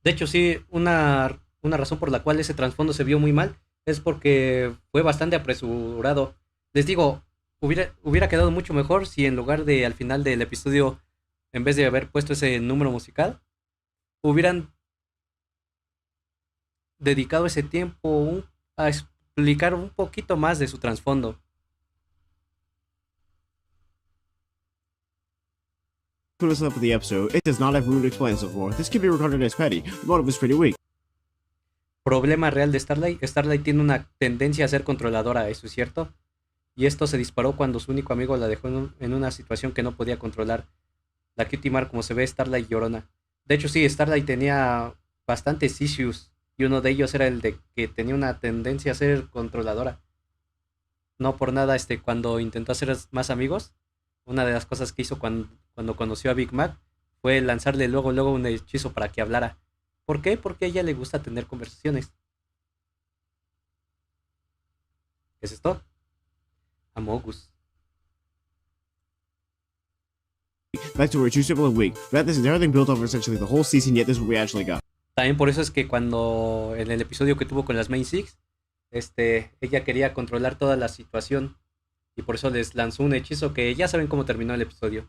De hecho, sí, una razón por la cual ese trasfondo se vio muy mal es porque fue bastante apresurado. Les digo, hubiera quedado mucho mejor si en lugar de al final del episodio, en vez de haber puesto ese número musical, hubieran dedicado ese tiempo a explicar un poquito más de su trasfondo. Left of the episode, it does not have room to explain so forth. This can be regarded as petty. The motive is pretty weak. Problema real de Starlight. Starlight tiene una tendencia a ser controladora, eso es cierto. Y esto se disparó cuando su único amigo la dejó en una situación que no podía controlar. La Cutie Mark, como se ve, Starlight llorona. De hecho, sí, Starlight tenía bastantes issues. Y uno de ellos era el de que tenía una tendencia a ser controladora. No por nada, cuando intentó hacer más amigos, una de las cosas que hizo cuando conoció a Big Mac fue lanzarle luego un hechizo para que hablara. ¿Por qué? Porque a ella le gusta tener conversaciones. ¿Qué es esto? Amogus. Back to where too simple and weak. That this entire thing built over essentially the whole season, yet this is what we actually got. También por eso es que cuando en el episodio que tuvo con las Main Six, ella quería controlar toda la situación. Y por eso les lanzó un hechizo que ya saben cómo terminó el episodio.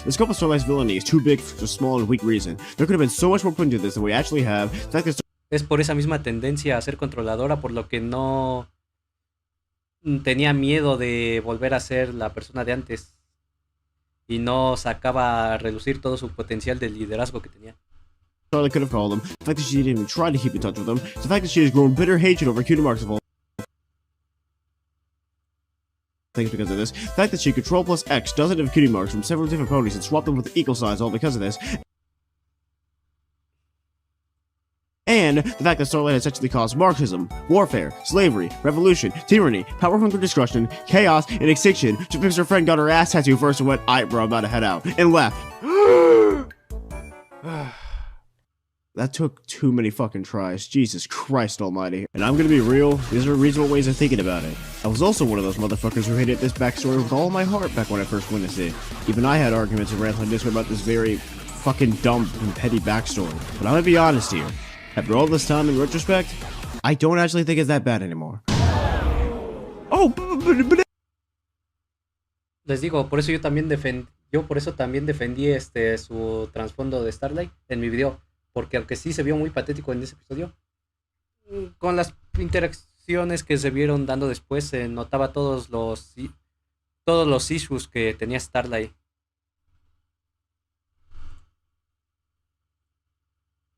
The scope of Starlight's villainy is too big for a small and weak reason. There could have been so much more put into this than we actually have. The fact that Es por esa misma tendencia a ser controladora, por lo que no tenía miedo de volver a ser la persona de antes. Y no sacaba a relucir todo su potencial de liderazgo que tenía. Starlight could have called him. The fact that she didn't even try to keep in touch with him. The fact that she has grown bitter hatred over Cutie Marks of all things because of this. The fact that she Control plus X doesn't have Cutie Marks from several different ponies and swap them with equal signs all because of this. And the fact that Starlight has actually caused Marxism, warfare, slavery, revolution, tyranny, power hunger, destruction, chaos, and extinction just because her friend got her ass tattooed first and went, "Aight, bro, I'm about to head out," and left. That took too many fucking tries. Jesus Christ almighty. And I'm gonna be real, these are reasonable ways of thinking about it. I was also one of those motherfuckers who hated this backstory with all my heart back when I first witnessed it. Even I had arguments and rants on Discord about this very fucking dumb and petty backstory. But I'm gonna be honest here. After all this time, in retrospect, I don't actually think it's that bad anymore. Oh, but Les digo, por eso yo también defendí su trasfondo de Starlight en mi video. Porque aunque sí se vio muy patético en ese episodio, con las interacciones que se vieron dando después, se notaba todos los issues que tenía Starlight.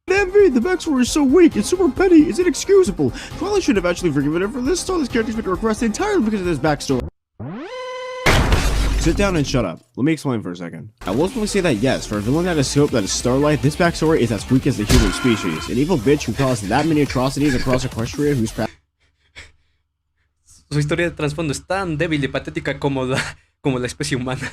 Envy, the backstory is so weak, it's super petty, it's inexcusable. Twilight should have actually forgiven her for this. Starlight's character's been regressed entirely because of this backstory. Sit down and shut up. Let me explain for a second. I will simply say that yes, for a villain that is scope that is Starlight, this backstory is as weak as the human species. An evil bitch who caused that many atrocities across Equestria whose past Su historia de trasfondo es tan débil y patética como la especie humana.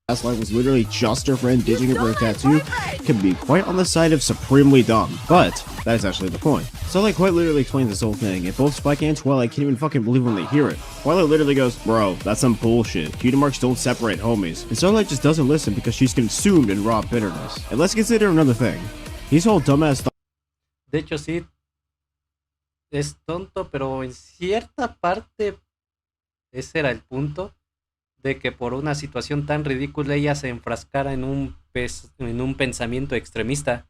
life was literally just her friend ditching her for a tattoo can be quite on the side of supremely dumb. But that is actually the point. Starlight quite literally explains this whole thing, and both Spike and Twilight can't even fucking believe when they hear it. Twilight literally goes, "Bro, that's some bullshit. Cutie marks don't separate homies." And Starlight just doesn't listen because she's consumed in raw bitterness. And let's consider another thing. His whole dumbass De hecho, sí, es tonto, pero en cierta parte ese era el punto. De que por una situación tan ridícula ella se enfrascara en un pensamiento extremista.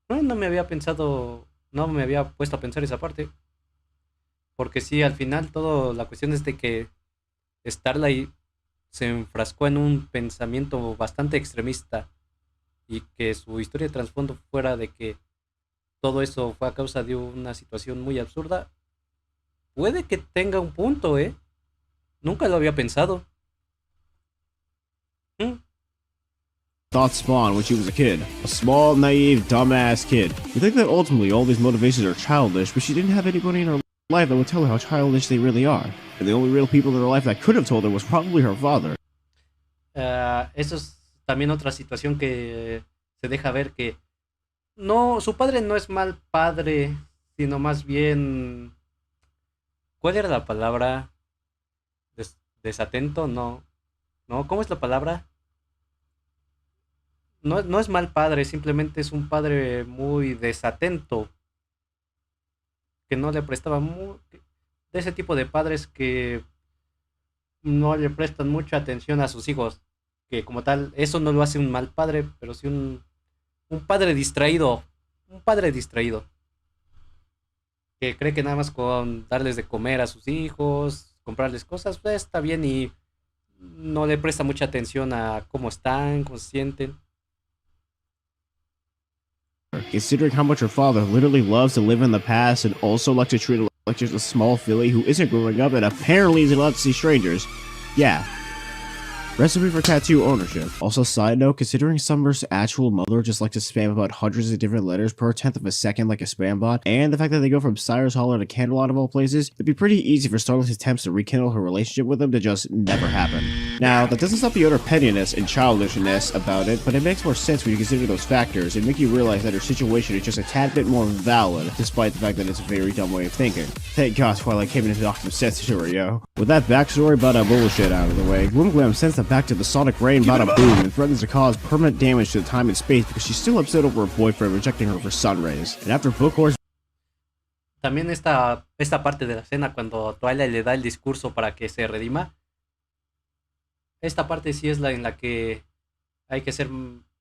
No me había puesto a pensar esa parte. Porque sí, al final la cuestión es de que Starlight se enfrascó en un pensamiento bastante extremista. Y que su historia de trasfondo fuera de que todo eso fue a causa de una situación muy absurda. Puede que tenga un punto, Nunca lo había pensado. ¿Mm? Thoughts spawn when she was a kid. A small, naive, dumbass kid. You think that ultimately all these motivations are childish, but she didn't have anybody in her life that would tell her how childish they really are. And the only real people in her life that could have told her was probably her father. Eso es también otra situación que se deja ver que no, su padre no es mal padre, sino más bien, ¿cuál era la palabra? Desatento, no, no, ¿cómo es la palabra? No, no es mal padre, simplemente es un padre muy desatento, que no le prestaba de ese tipo de padres que no le prestan mucha atención a sus hijos, que como tal, eso no lo hace un mal padre, pero sí un padre distraído, que cree que nada más con darles de comer a sus hijos, comprarles cosas, pues está bien y no le presta mucha atención a cómo están, cómo se sienten. Considering how much her father literally loves to live in the past and also likes to treat her like just a small filly who isn't growing up and apparently isn't allowed to see strangers. Yeah. Recipe for tattoo ownership. Also, side note, considering Summer's actual mother just likes to spam about hundreds of different letters per tenth of a second like a spam bot, and the fact that they go from Cyrus Holler to Candlelight of all places, it'd be pretty easy for Starlight's attempts to rekindle her relationship with him to just never happen. Now, that doesn't stop the utter pettiness and childishness about it, but it makes more sense when you consider those factors and make you realize that her situation is just a tad bit more valid, despite the fact that it's a very dumb way of thinking. Thank God Twilight came in to knock some sense to her, yo. With that backstory about that bullshit out of the way, Gloomglam sends them back to the sonic rain bada boom and threatens to cause permanent damage to the time and space because she's still upset over her boyfriend rejecting her for sun rays. And after Book Horse... También esta parte de la escena cuando Twilight le da el discurso para que se redima. Esta parte sí es la en la que hay que ser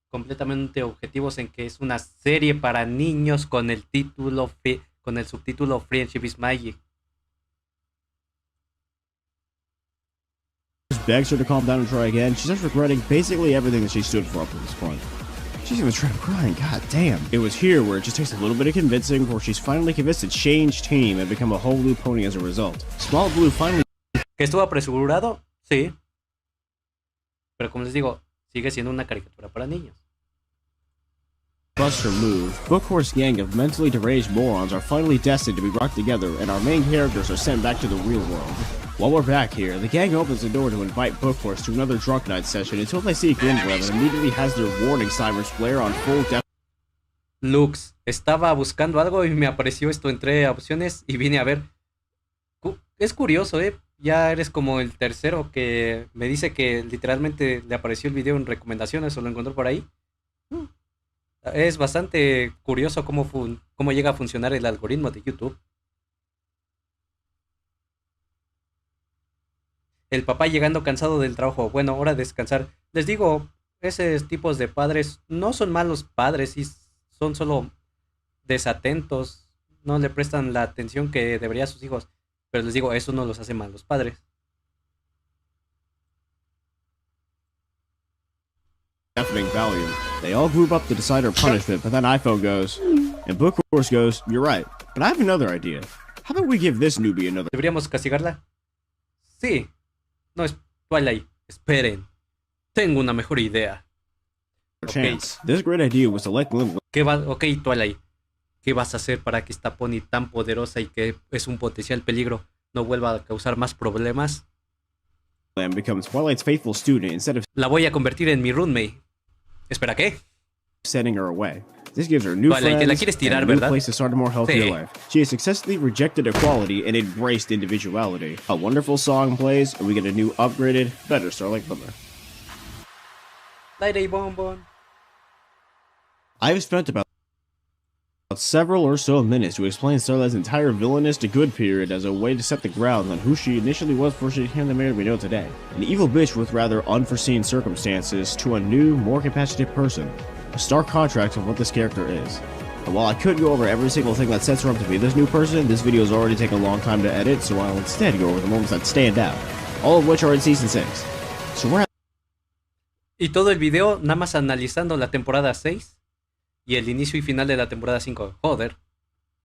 completamente objetivos en que es una serie para niños con el subtítulo Friendship is Magic. Begs her to calm down and try again. She starts regretting basically everything that she stood for up to this point. She's even trying crying, god damn. It was here where it just takes a little bit of convincing before she's finally convinced to change team and become a whole new pony as a result. Small Blue finally... ¿Que estuvo apresurado? Sí. Pero como les digo, sigue siendo una caricatura para niños. Busts her move. Book Horse gang of mentally deranged morons are finally destined to be brought together and our main characters are sent back to the real world. While we're back here, the gang opens the door to invite Book Horse to another drunk night session until they see Gloomglam and immediately has their warning sirens flare on full def... Lux, estaba buscando algo y me apareció esto, entré a opciones y vine a ver. Es curioso, ya eres como el tercero que me dice que literalmente le apareció el video en recomendaciones o lo encontró por ahí. Es bastante curioso cómo llega a funcionar el algoritmo de YouTube. El papá llegando cansado del trabajo, bueno, hora de descansar. Les digo, esos tipos de padres no son malos padres, y son solo desatentos, no le prestan la atención que debería a sus hijos. Pero les digo, eso no los hace malos padres. Deafening Valium. They all group up to decide her punishment, but then iPhone goes, and Book Horse goes, "You're right, but I have another idea. How about we give this newbie another..." ¿Deberíamos castigarla? Sí. No es Twilight. Esperen. Tengo una mejor idea. Chance. This great idea was to let Gloomglam... Ok, Twilight. ¿Qué vas a hacer para que esta pony tan poderosa y que es un potencial peligro no vuelva a causar más problemas? becomes Twilight's faithful student instead of La voy a convertir en mi roommate. ¿Espera qué? sending her away. This gives her new Twilight, te la friends quieres and tirar, a new ¿verdad? place to start a more healthier Sí. life. She has successfully rejected equality and embraced individuality. A wonderful song plays, and we get a new, upgraded, better Starlight Glimmer. Lady Bonbon. I've spent about several or so minutes to explain Starlight's entire villainous to good period as a way to set the ground on who she initially was before she became the man we know today. An evil bitch with rather unforeseen circumstances to a new, more compassionate person. A stark contrast of what this character is. And while I could go over every single thing that sets her up to be this new person, this video has already taken a long time to edit, so I'll instead go over the moments that stand out. All of which are in Season 6. So we're at... Y todo el video nada más analizando la temporada 6 y el inicio y final de la temporada 5. Joder.